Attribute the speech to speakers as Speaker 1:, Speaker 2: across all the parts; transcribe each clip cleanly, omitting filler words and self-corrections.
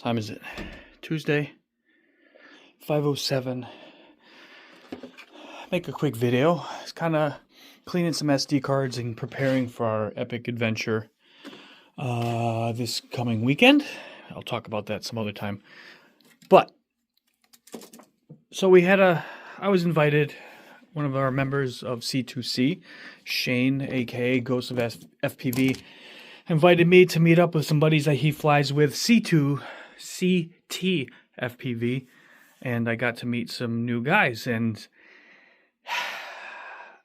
Speaker 1: Time is it? Tuesday, 5:07. Make a quick video. It's kind of cleaning some SD cards and preparing for our epic adventure this coming weekend. I'll talk about that some other time. But so I was invited. One of our members of C2C, Shane, aka Ghost of FPV, invited me to meet up with some buddies that he flies with, CT FPV, and I got to meet some new guys. And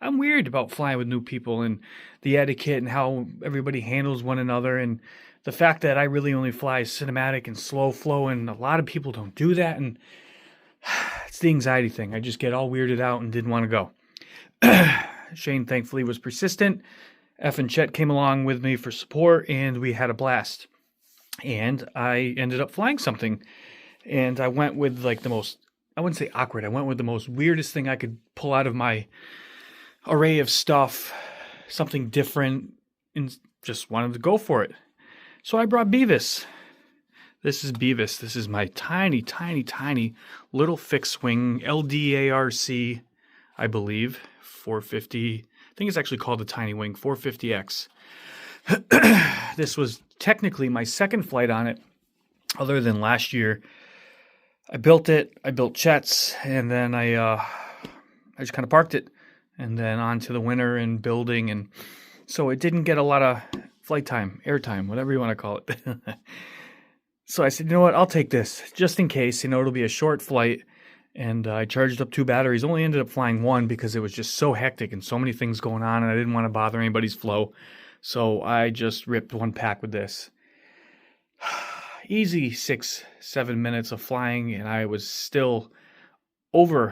Speaker 1: I'm weird about flying with new people and the etiquette and how everybody handles one another, and the fact that I really only fly cinematic and slow flow, and a lot of people don't do that, and it's the anxiety thing. I just get all weirded out and didn't want to go. Shane thankfully was persistent. F and Chet came along with me for support, and we had a blast. And I ended up flying something, and I went with like the most, I wouldn't say awkward, I went with the most weirdest thing I could pull out of my array of stuff, something different, and just wanted to go for it. So I brought Beavis. This is Beavis. This is my tiny, tiny, tiny little fixed wing ldarc, I believe, 450. I think it's actually called the Tiny Wing 450X. This was technically my second flight on it, other than last year. I built it. I built Chet's, and then I just kind of parked it, and then on to the winter and building, and so it didn't get a lot of flight time, airtime, whatever you want to call it. So I said, you know what, I'll take this, just in case, it'll be a short flight. And I charged up 2 batteries, only ended up flying 1 because it was just so hectic and so many things going on, and I didn't want to bother anybody's flow. So I just ripped 1 pack with this. Easy 6-7 minutes of flying, and I was still I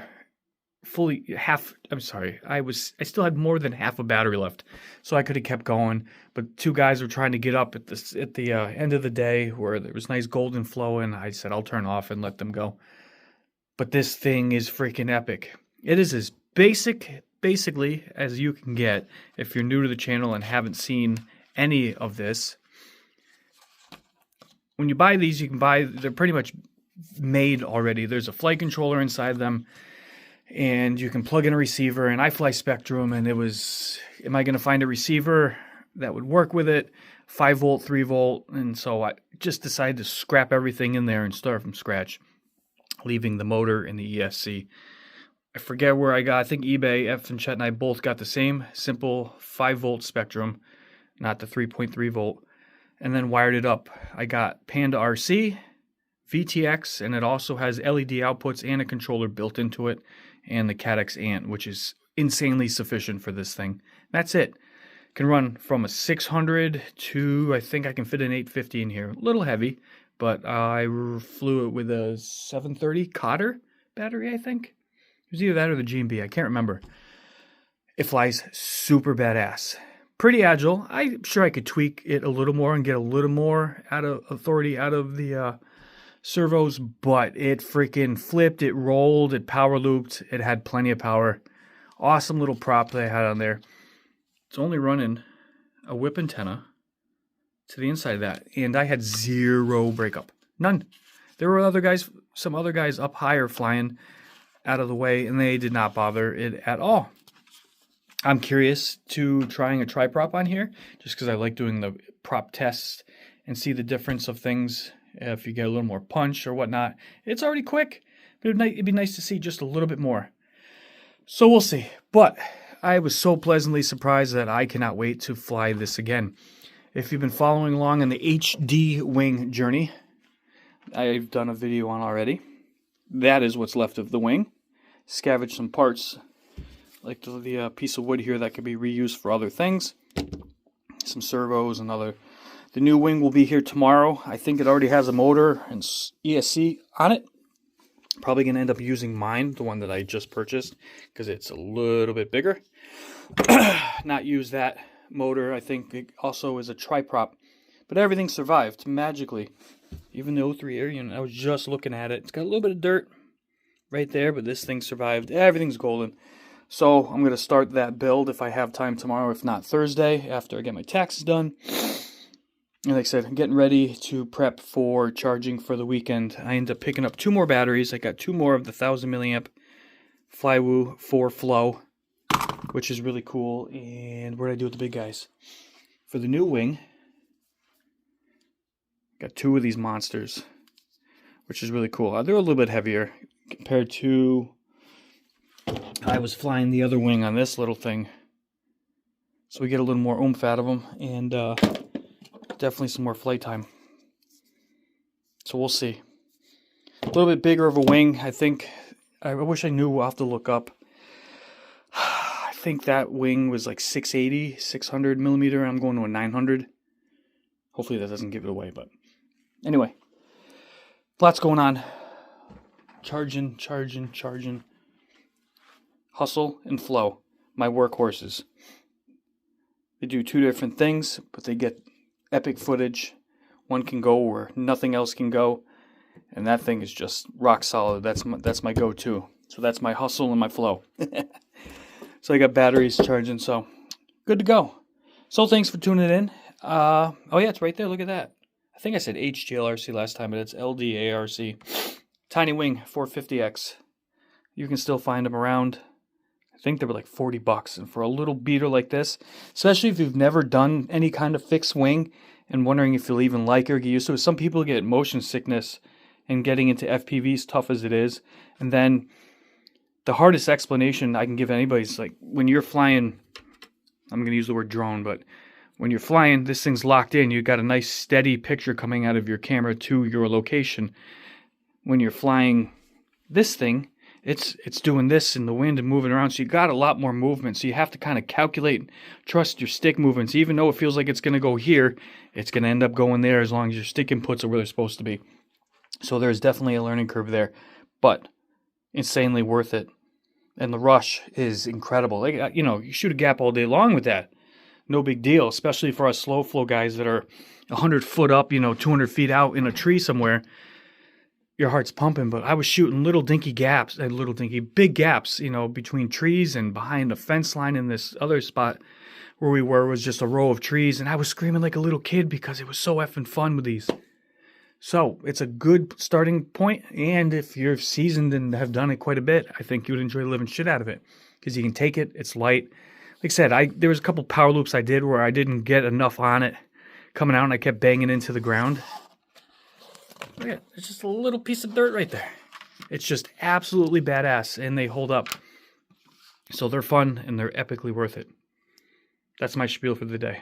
Speaker 1: still had more than half a battery left, so I could have kept going. But 2 guys were trying to get up at the end of the day where there was nice golden flow, and I said I'll turn off and let them go. But this thing is freaking epic. It is as basically as you can get if you're new to the channel and haven't seen any of this. When you buy these, they're pretty much made already. There's a flight controller inside them, and you can plug in a receiver, and I fly Spectrum, and am I going to find a receiver that would work with it? 5 volt, 3 volt, and so I just decided to scrap everything in there and start from scratch, leaving the motor in the ESC. I forget where I think eBay, F and Chet and I both got the same simple 5 volt Spectrum, not the 3.3 volt, and then wired it up. I got Panda RC, VTX, and it also has LED outputs and a controller built into it, and the CATX Ant, which is insanely sufficient for this thing. That's it. Can run from a 600 to, I think I can fit an 850 in here. A little heavy, but I flew it with a 730 Cotter battery, I think. It was either that or the G&B, I can't remember. It flies super badass. Pretty agile. I'm sure I could tweak it a little more and get a little more authority out of the servos, but it freaking flipped, it rolled, it power looped, it had plenty of power. Awesome little prop that I had on there. It's only running a whip antenna to the inside of that, and I had 0 breakup. None. There were some other guys up higher flying out of the way, and they did not bother it at all. I'm curious to trying a tri-prop on here, just because I like doing the prop tests and see the difference of things if you get a little more punch or whatnot. It's already quick, but it'd be nice to see just a little bit more. So we'll see. But I was so pleasantly surprised that I cannot wait to fly this again. If you've been following along on the HD wing journey, I've done a video on already. That is what's left of the wing. Scavenged some parts, like the piece of wood here that could be reused for other things. Some servos and other. The new wing will be here tomorrow. I think it already has a motor and ESC on it. Probably going to end up using mine, the one that I just purchased, because it's a little bit bigger. Not use that motor. I think it also is a tri-prop. But everything survived magically. Even the 03 air unit, I was just looking at it. It's got a little bit of dirt right there, but this thing survived. Everything's golden. So I'm going to start that build if I have time tomorrow, if not Thursday, after I get my taxes done. And like I said, I'm getting ready to prep for charging for the weekend. I ended up picking up 2 more batteries. I got 2 more of the 1000 milliamp Flywoo 4 Flow, which is really cool. And what did I do with the big guys? For the new wing, got 2 of these monsters, which is really cool. They're a little bit heavier compared to I was flying the other wing on this little thing. So we get a little more oomph out of them, and definitely some more flight time. So we'll see. A little bit bigger of a wing, I think. I wish I knew. I'll have to look up. I think that wing was like 680, 600 millimeter, and I'm going to a 900. Hopefully that doesn't give it away, but anyway. Lots going on. Charging. Hustle and flow. My workhorses. They do 2 different things, but they get epic footage. One can go where nothing else can go, and that thing is just rock solid. That's my go-to. So that's my hustle and my flow. So I got batteries charging, so good to go. So thanks for tuning in. Oh yeah, it's right there. Look at that. I think I said HGLRC last time, but it's ldarc. Tiny wing 450X. You can still find them around. I think they were like $40, and for a little beater like this, especially if you've never done any kind of fixed wing and wondering if you'll even like it or get used to it. Some people get motion sickness and getting into FPVs, tough as it is. And then the hardest explanation I can give anybody is like when you're flying, I'm going to use the word drone, but when you're flying, this thing's locked in. You've got a nice steady picture coming out of your camera to your location. When you're flying this thing, it's doing this in the wind and moving around, so you got a lot more movement. So you have to kind of calculate, trust your stick movements. Even though it feels like it's going to go here, it's going to end up going there as long as your stick inputs are where they're supposed to be. So there's definitely a learning curve there, but insanely worth it. And the rush is incredible. Like, you shoot a gap all day long with that. No big deal, especially for us slow flow guys that are 100 foot up, 200 feet out in a tree somewhere. Your heart's pumping, but I was shooting big gaps, between trees and behind a fence line in this other spot where we were was just a row of trees, and I was screaming like a little kid because it was so effing fun with these. So it's a good starting point, and if you're seasoned and have done it quite a bit, I think you would enjoy the living shit out of it because you can take it, it's light. Like I said, there was a couple power loops I did where I didn't get enough on it coming out, and I kept banging into the ground. Look at it. It's just a little piece of dirt right there. It's just absolutely badass, and they hold up. So they're fun, and they're epically worth it. That's my spiel for the day.